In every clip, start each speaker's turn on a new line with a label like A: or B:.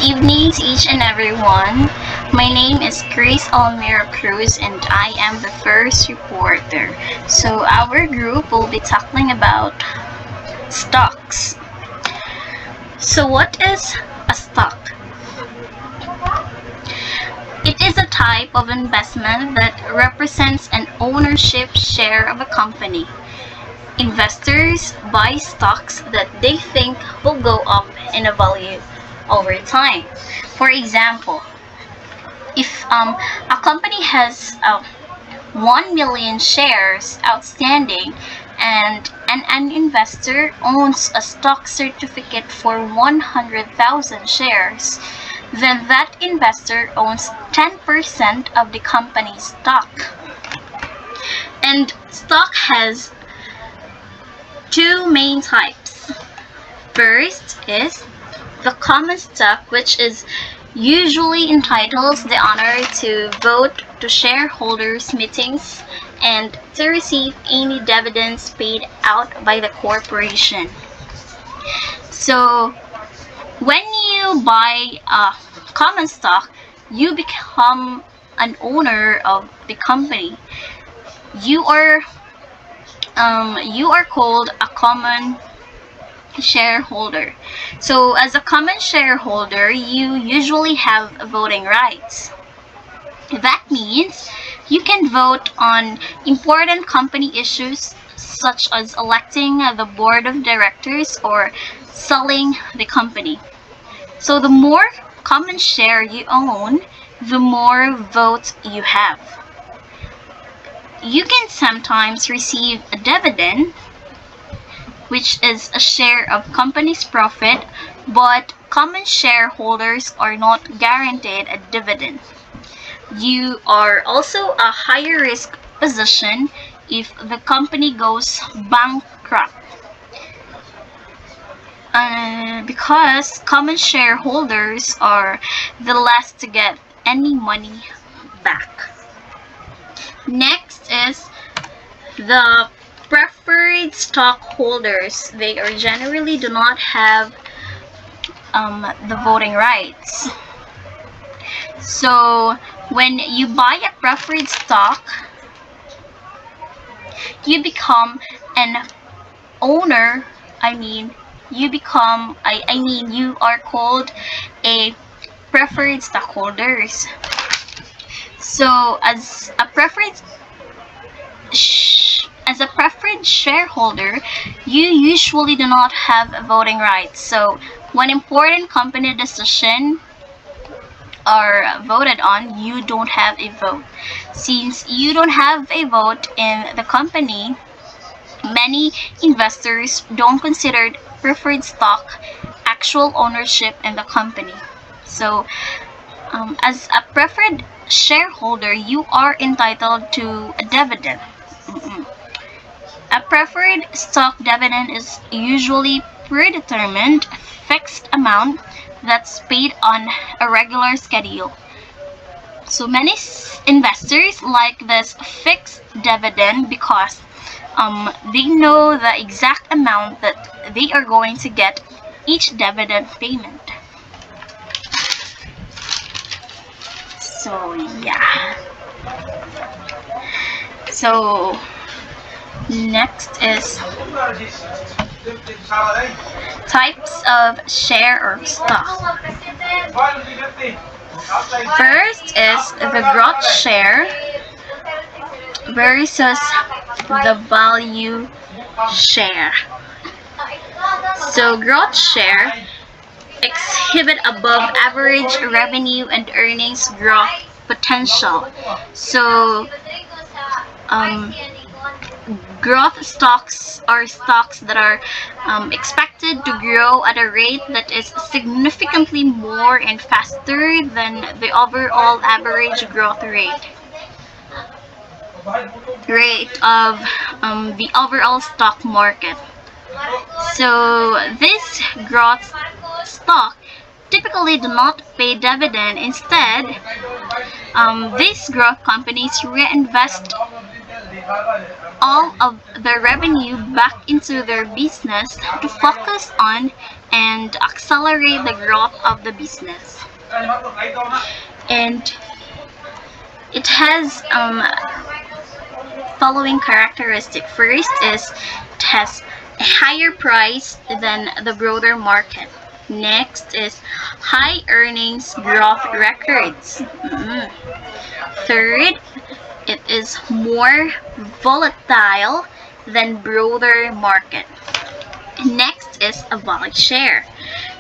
A: evening to each and everyone. My name is Grace Almira Cruz and I am the first reporter. So our group will be talking about stocks. So what is a stock? It is a type of investment that represents an ownership share of a company. Investors buy stocks that they think will go up in a value over time. For example, if a company has 1 million shares outstanding and an investor owns a stock certificate for 100,000 shares, then that investor owns 10% of the company's stock. And stock has two main types. First is the common stock, which is usually entitles the owner to vote to shareholders meetings and to receive any dividends paid out by the corporation. So when you buy a common stock, you become an owner of the company. You are called a common shareholder. So as a common shareholder, you usually have voting rights. That means you can vote on important company issues such as electing the board of directors or selling the company. So the more common share you own, the more votes you have. You can sometimes receive a dividend, which is a share of company's profit, but common shareholders are not guaranteed a dividend. You are also a higher risk position if the company goes bankrupt, because common shareholders are the last to get any money back. Next is the preferred stockholders. They are generally do not have the voting rights. So when you buy a preferred stock, you become an owner. You are called a preferred stockholders. So as a preferred shareholder, you usually do not have voting rights. So when important company decisions are voted on, you don't have a vote. Since you don't have a vote in the company, many investors don't consider preferred stock actual ownership in the company. So as a preferred shareholder, you are entitled to a dividend. A preferred stock dividend is usually predetermined fixed amount that's paid on a regular schedule. So many investors like this fixed dividend because they know the exact amount that they are going to get each dividend payment. So yeah. So next is types of share or stock. First is the growth share versus the value share. So growth share exhibit above average revenue and earnings growth potential. So growth stocks are stocks that are expected to grow at a rate that is significantly more and faster than the overall average growth rate of the overall stock market. So this growth stock typically do not pay dividend. Instead, these growth companies reinvest all of their revenue back into their business to focus on and accelerate the growth of the business. And it has following characteristic. First is it has a higher price than the broader market. Next is high earnings growth records. Third, it is more volatile than broader market. Next is a value share.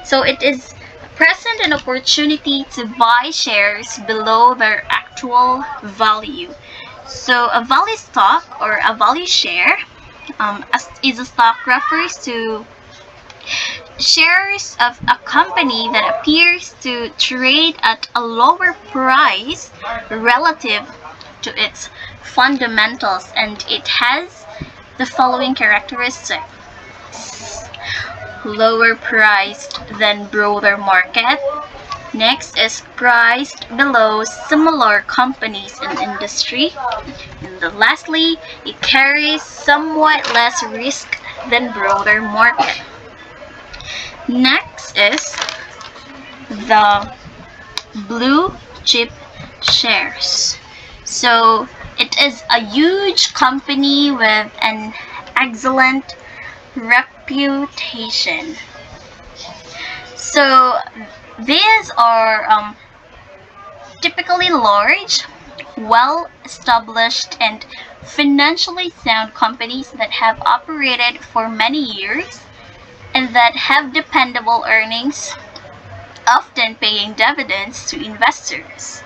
A: So it is present an opportunity to buy shares below their actual value. So a value stock or a value share is a stock refers to shares of a company that appears to trade at a lower price relative to its fundamentals, and it has the following characteristics: lower priced than broader market. Next is priced below similar companies in industry. And lastly, it carries somewhat less risk than broader market. Next is the blue chip shares. So it is a huge company with an excellent reputation. So these are typically large, well-established, and financially sound companies that have operated for many years and that have dependable earnings, often paying dividends to investors.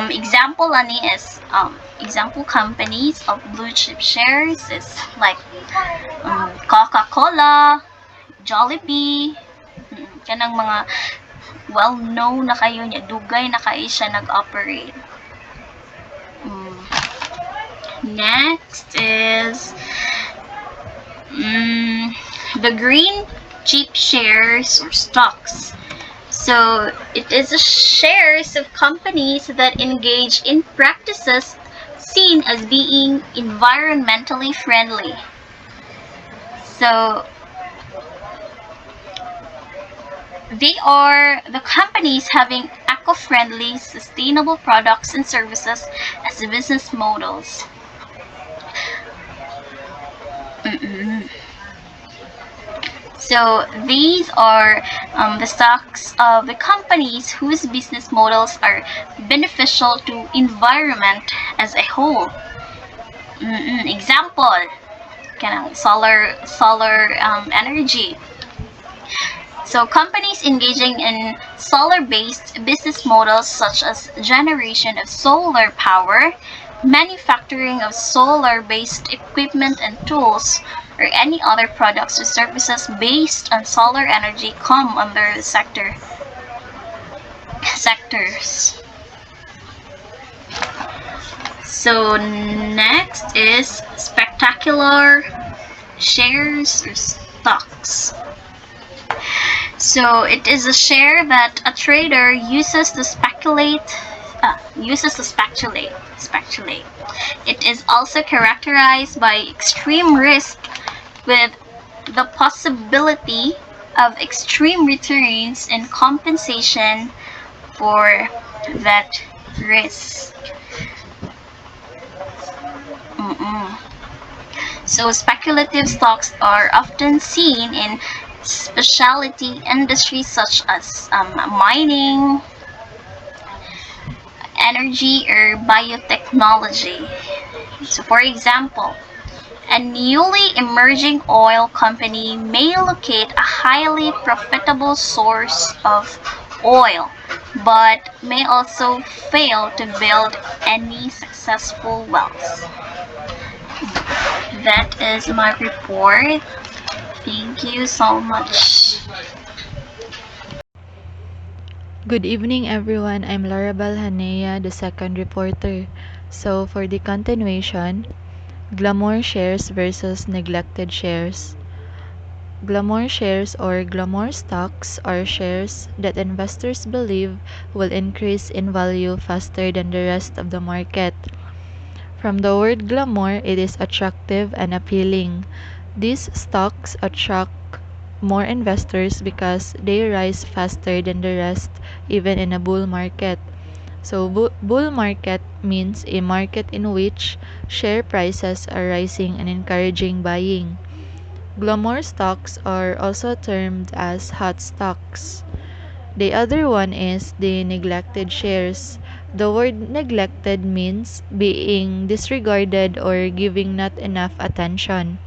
A: Example companies of blue chip shares is like Coca-Cola, Jollibee, kanang mga well-known na kayo niya, dugay na kayo siya nag-operate. Next is the green chip shares or stocks. So it is a shares of companies that engage in practices seen as being environmentally friendly. So they are the companies having eco-friendly, sustainable products and services as business models. So these are the stocks of the companies whose business models are beneficial to environment as a whole. Example, solar energy. So companies engaging in solar-based business models such as generation of solar power, manufacturing of solar-based equipment and tools, or any other products or services based on solar energy come under the sectors. So next is spectacular shares or stocks. So it is a share that a trader uses to speculate. It is also characterized by extreme risk with the possibility of extreme returns and compensation for that risk. So speculative stocks are often seen in specialty industries such as mining, energy, or biotechnology. So for example, a newly emerging oil company may locate a highly profitable source of oil, but may also fail to build any successful wealth. That is my report. Thank you so much.
B: Good evening, everyone. I'm Larabel Hanea, the second reporter. So, for the continuation, glamour shares versus neglected shares. Glamour shares or glamour stocks are shares that investors believe will increase in value faster than the rest of the market. From the word glamour, it is attractive and appealing. These stocks attract more investors because they rise faster than the rest, even in a bull market. So, bull market means a market in which share prices are rising and encouraging buying. Glamour stocks are also termed as hot stocks. The other one is the neglected shares. The word neglected means being disregarded or giving not enough attention.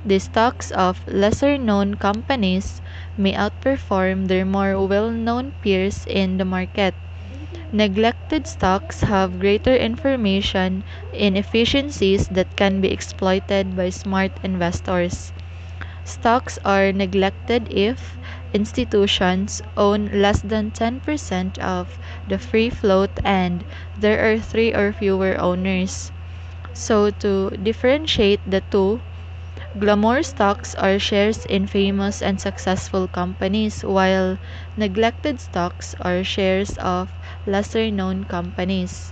B: The stocks of lesser known companies may outperform their more well known peers in the market. Neglected stocks have greater information inefficiencies that can be exploited by smart investors. Stocks are neglected if institutions own less than 10% of the free float and there are three or fewer owners. So, to differentiate the two, glamour stocks are shares in famous and successful companies, while neglected stocks are shares of lesser known companies.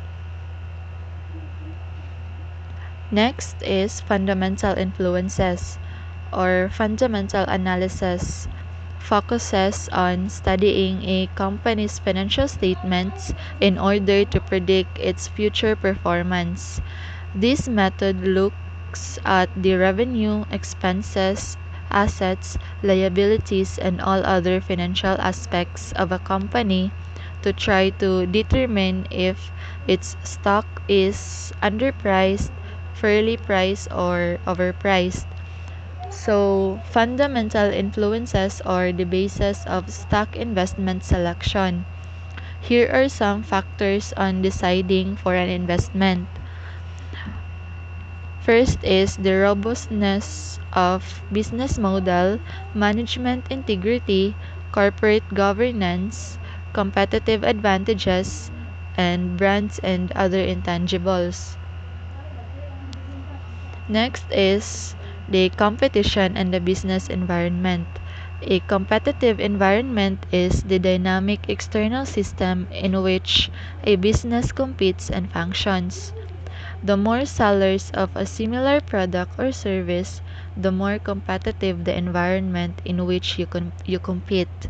B: Next is fundamental influences or fundamental analysis. Focuses on studying a company's financial statements in order to predict its future performance. This method looks at the revenue, expenses, assets, liabilities, and all other financial aspects of a company to try to determine if its stock is underpriced, fairly priced, or overpriced. So, fundamental influences are the basis of stock investment selection. Here are some factors on deciding for an investment. First is the robustness of business model, management integrity, corporate governance, competitive advantages, and brands and other intangibles. Next is the competition and the business environment. A competitive environment is the dynamic external system in which a business competes and functions. The more sellers of a similar product or service, the more competitive the environment in which you compete.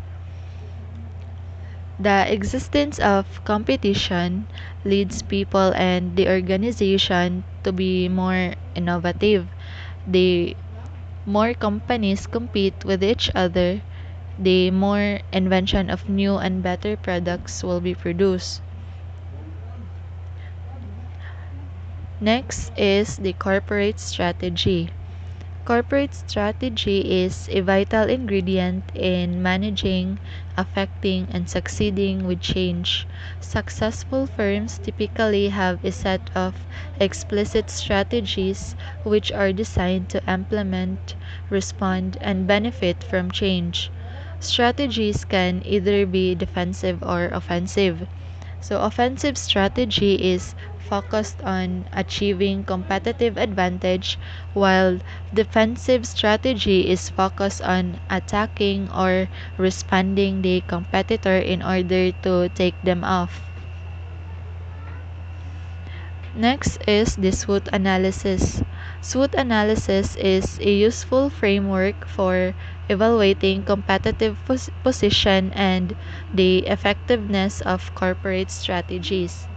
B: The existence of competition leads people and the organization to be more innovative. The more companies compete with each other, the more invention of new and better products will be produced. Next is the corporate strategy. Corporate strategy is a vital ingredient in managing, affecting, and succeeding with change. Successful firms typically have a set of explicit strategies which are designed to implement, respond, and benefit from change. Strategies can either be defensive or offensive. So, offensive strategy is focused on achieving competitive advantage, while defensive strategy is focused on attacking or responding the competitor in order to take them off. Next is the SWOT analysis. SWOT analysis is a useful framework for evaluating competitive position and the effectiveness of corporate strategies.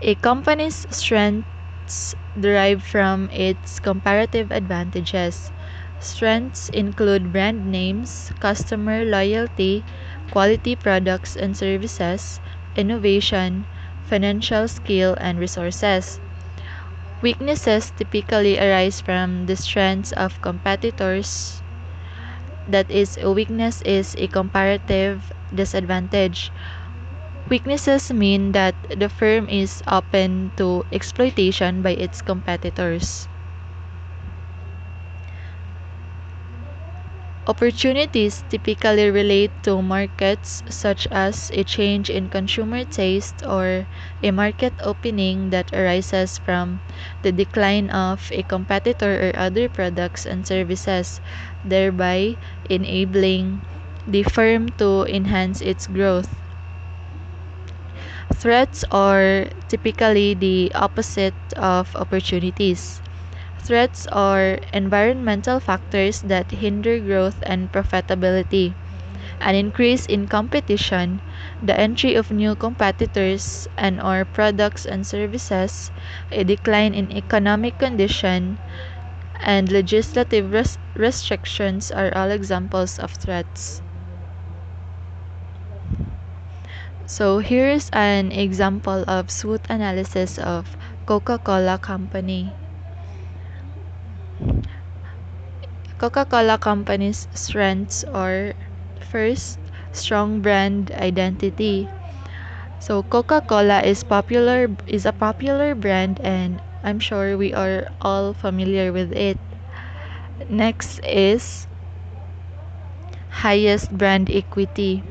B: A company's strengths derive from its comparative advantages. Strengths include brand names, customer loyalty, quality products and services, innovation, financial skill, and resources. Weaknesses typically arise from the strengths of competitors. That is, a weakness is a comparative disadvantage. Weaknesses mean that the firm is open to exploitation by its competitors. Opportunities typically relate to markets such as a change in consumer taste or a market opening that arises from the decline of a competitor or other products and services, thereby enabling the firm to enhance its growth. Threats are typically the opposite of opportunities. Threats are environmental factors that hinder growth and profitability. An increase in competition, the entry of new competitors and/or products and services, a decline in economic condition, and legislative restrictions are all examples of threats. So here's an example of SWOT analysis of Coca-Cola Company. Coca-Cola Company's strengths are: first, strong brand identity. So Coca-Cola is a popular brand, and I'm sure we are all familiar with it. Next is highest brand equity.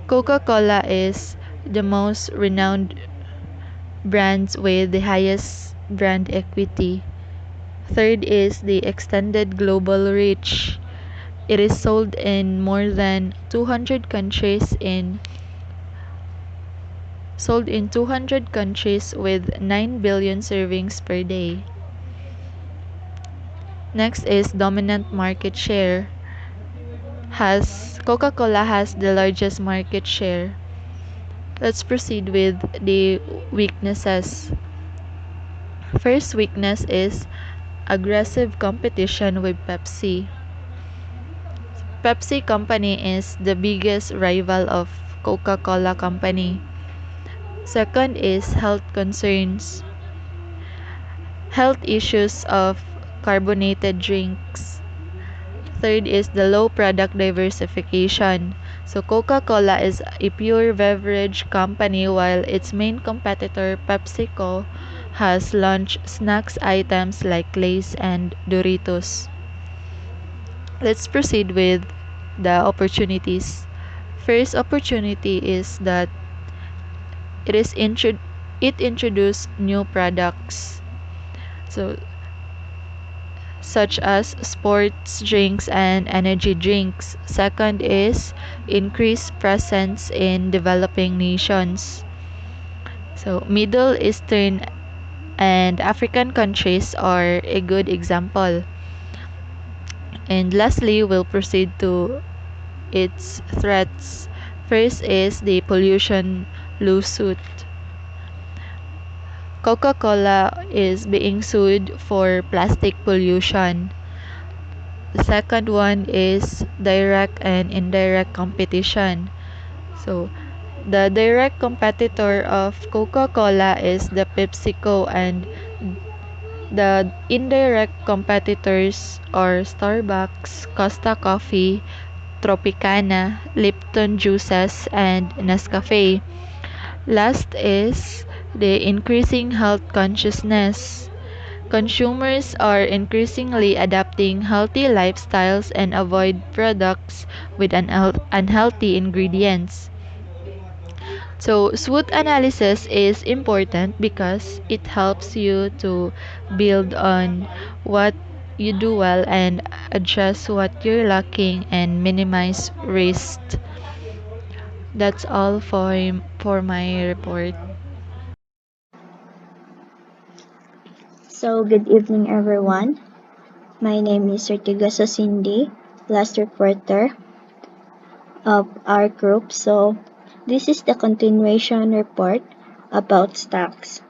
B: Coca-Cola is the most renowned brands with the highest brand equity. Third is the extended global reach. It is sold in more than 200 countries with 9 billion servings per day. Next is dominant market share. Coca-Cola has the largest market share. Let's proceed with the weaknesses. First weakness is aggressive competition with Pepsi. Pepsi Company is the biggest rival of Coca-Cola Company. Second is health concerns. Health issues of carbonated drinks. Third is the low product diversification. So Coca-Cola is a pure beverage company while its main competitor PepsiCo has launched snacks items like Lay's and Doritos. Let's proceed with the opportunities. First opportunity is that it is it introduced new products. So such as sports drinks and energy drinks. Second is increased presence in developing nations. So Middle Eastern and African countries are a good example. And lastly, we'll proceed to its threats. First is the pollution lawsuit. Coca-Cola is being sued for plastic pollution. The second one is direct and indirect competition. So, the direct competitor of Coca-Cola is the PepsiCo, and the indirect competitors are Starbucks, Costa Coffee, Tropicana, Lipton Juices, and Nescafe. Last is the increasing health consciousness. Consumers are increasingly adopting healthy lifestyles and avoid products with unhealthy ingredients. So, SWOT analysis is important because it helps you to build on what you do well and adjust what you're lacking and minimize risk. That's all for my report.
C: So, good evening, everyone. My name is Ortigosa Cindy, last reporter of our group. So, this is the continuation report about stocks.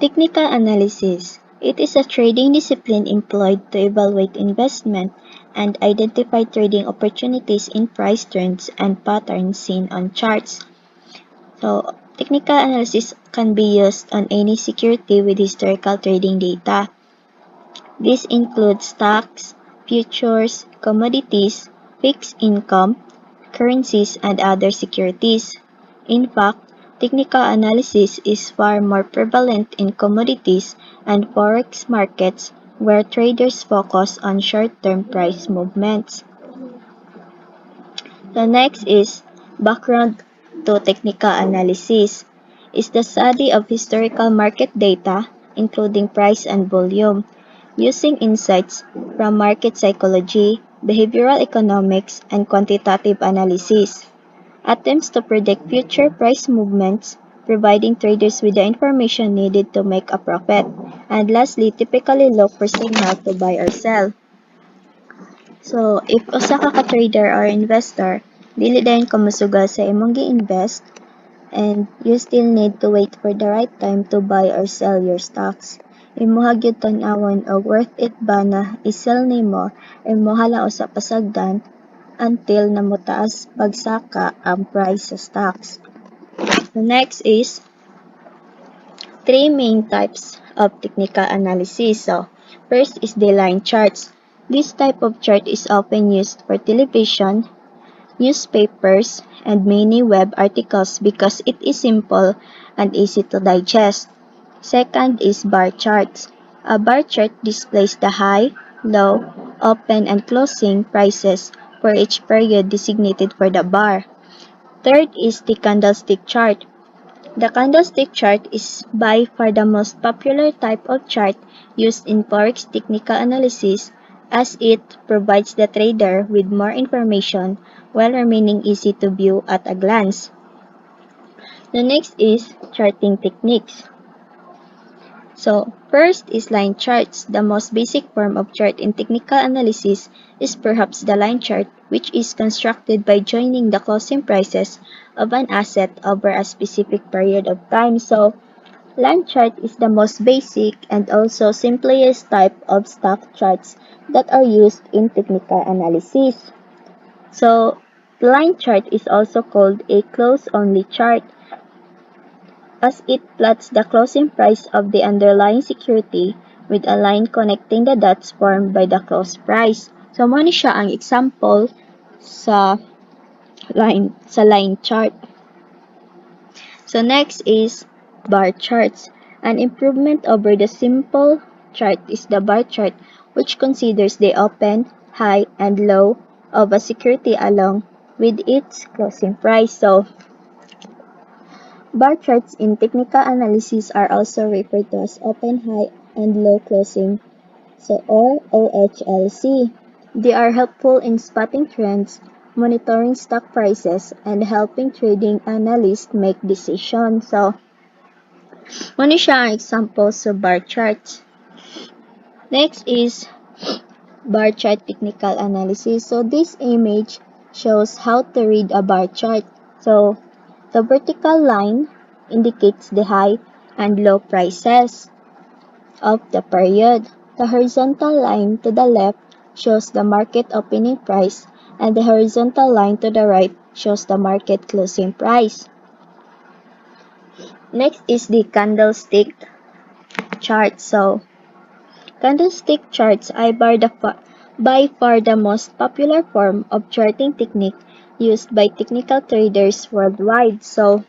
C: Technical analysis. It is a trading discipline employed to evaluate investment and identify trading opportunities in price trends and patterns seen on charts. So, technical analysis can be used on any security with historical trading data. This includes stocks, futures, commodities, fixed income, currencies, and other securities. In fact, technical analysis is far more prevalent in commodities and forex markets where traders focus on short-term price movements. The next is background to technical analysis. Is the study of historical market data, including price and volume, using insights from market psychology, behavioral economics, and quantitative analysis. Attempts to predict future price movements, providing traders with the information needed to make a profit. And lastly, typically look for signal to buy or sell. So, if usa ka trader or investor, dili dayon ka mosugal sa imong gi-invest, and you still need to wait for the right time to buy or sell your stocks. Imuha gyud tan-awon og worth it ba na i-sell nimo, imuha lang usa pasagdan until namutaas pagsaka ang price sa stocks. The next is three main types of technical analysis. So, first is the line charts. This type of chart is often used for television, newspapers, and many web articles because it is simple and easy to digest. Second is bar charts. A bar chart displays the high, low, open, and closing prices for each period designated for the bar. Third is the candlestick chart. The candlestick chart is by far the most popular type of chart used in forex technical analysis as it provides the trader with more information while remaining easy to view at a glance. The next is charting techniques. So, first is line charts. The most basic form of chart in technical analysis is perhaps the line chart, which is constructed by joining the closing prices of an asset over a specific period of time. So, line chart is the most basic and also simplest type of stock charts that are used in technical analysis. So, line chart is also called a close-only chart as it plots the closing price of the underlying security with a line connecting the dots formed by the close price. So, mo ni siya ang example sa line chart. So, next is bar charts. An improvement over the simple chart is the bar chart, which considers the open, high, and low of a security along with its closing price. So, bar charts in technical analysis are also referred to as open, high, and low closing, so or OHLC. They are helpful in spotting trends, monitoring stock prices, and helping trading analysts make decisions. So, muna siya ang example sa bar charts. Next is bar chart technical analysis. So, this image shows how to read a bar chart. So, the vertical line indicates the high and low prices of the period. The horizontal line to the left shows the market opening price, and the horizontal line to the right shows the market closing price. Next is the candlestick chart. So, candlestick charts are by far the most popular form of charting technique used by technical traders worldwide. So,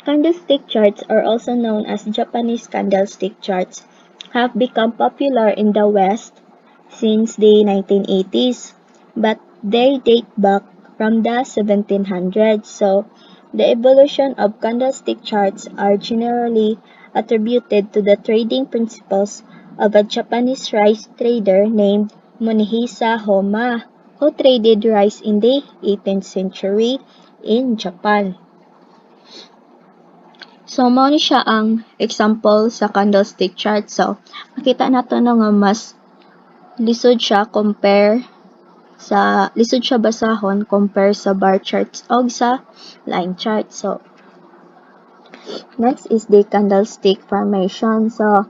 C: candlestick charts, are also known as Japanese candlestick charts, have become popular in the West since the 1980s, but they date back from the 1700s. So, the evolution of candlestick charts are generally attributed to the trading principles of a Japanese rice trader named Munehisa Homa, who traded rice in the 18th century in Japan. So, mao ni siya ang example sa candlestick chart. So, makita nato no nga mas lisod siya basahon compare sa bar charts o sa line chart. So, next is the candlestick formation. So,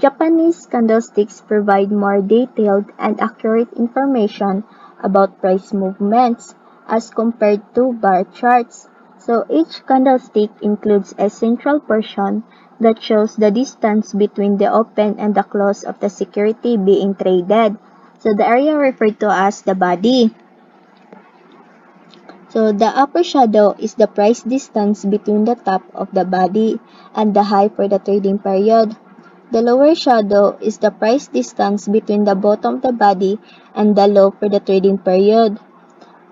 C: Japanese candlesticks provide more detailed and accurate information about price movements as compared to bar charts. So each candlestick includes a central portion that shows the distance between the open and the close of the security being traded. So the area referred to as the body. So the upper shadow is the price distance between the top of the body and the high for the trading period. The lower shadow is the price distance between the bottom of the body and the low for the trading period.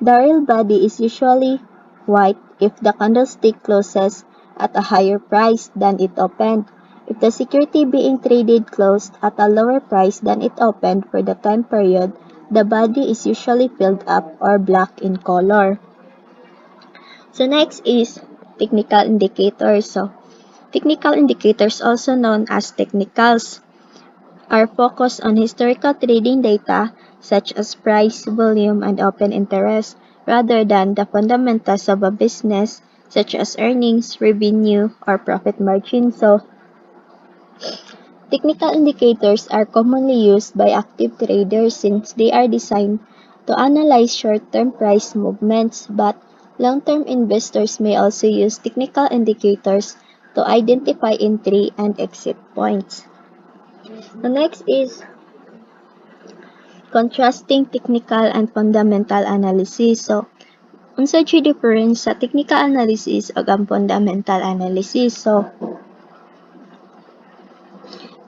C: The real body is usually white if the candlestick closes at a higher price than it opened. If the security being traded closed at a lower price than it opened for the time period, the body is usually filled up or black in color. So next is technical indicators. So technical indicators, also known as technicals, are focused on historical trading data such as price, volume, and open interest, rather than the fundamentals of a business such as earnings, revenue, or profit margin. So technical indicators are commonly used by active traders since they are designed to analyze short-term price movements, but long-term investors may also use technical indicators to identify entry and exit points. The next is contrasting technical and fundamental analysis. So, unsa siya difference sa technical analysis ug ang fundamental analysis? So,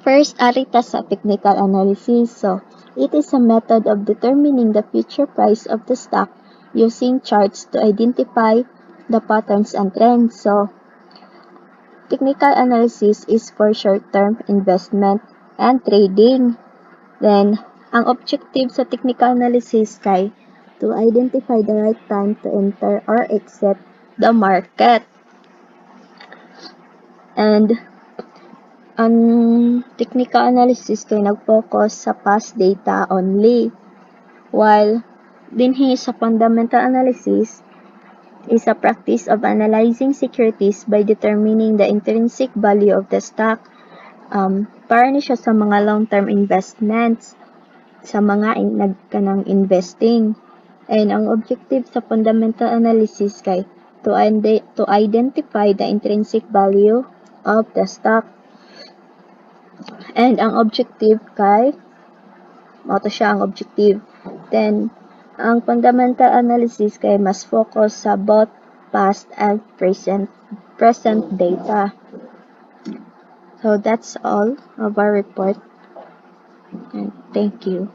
C: first, arita sa technical analysis. So, it is a method of determining the future price of the stock using charts to identify the patterns and trends. So, technical analysis is for short-term investment and trading. Then, ang objective sa technical analysis kay to identify the right time to enter or exit the market. And ang technical analysis kay nag-focus sa past data only, while dinhi sa fundamental analysis is a practice of analyzing securities by determining the intrinsic value of the stock. Para ni siya sa mga long-term investments, sa mga nagkanang investing. And ang objective sa fundamental analysis kay to identify the intrinsic value of the stock. And ang objective kay mao siya ang objective. Then ang fundamental analysis kay mas focus sa both past and present data. So that's all of our report. And thank you.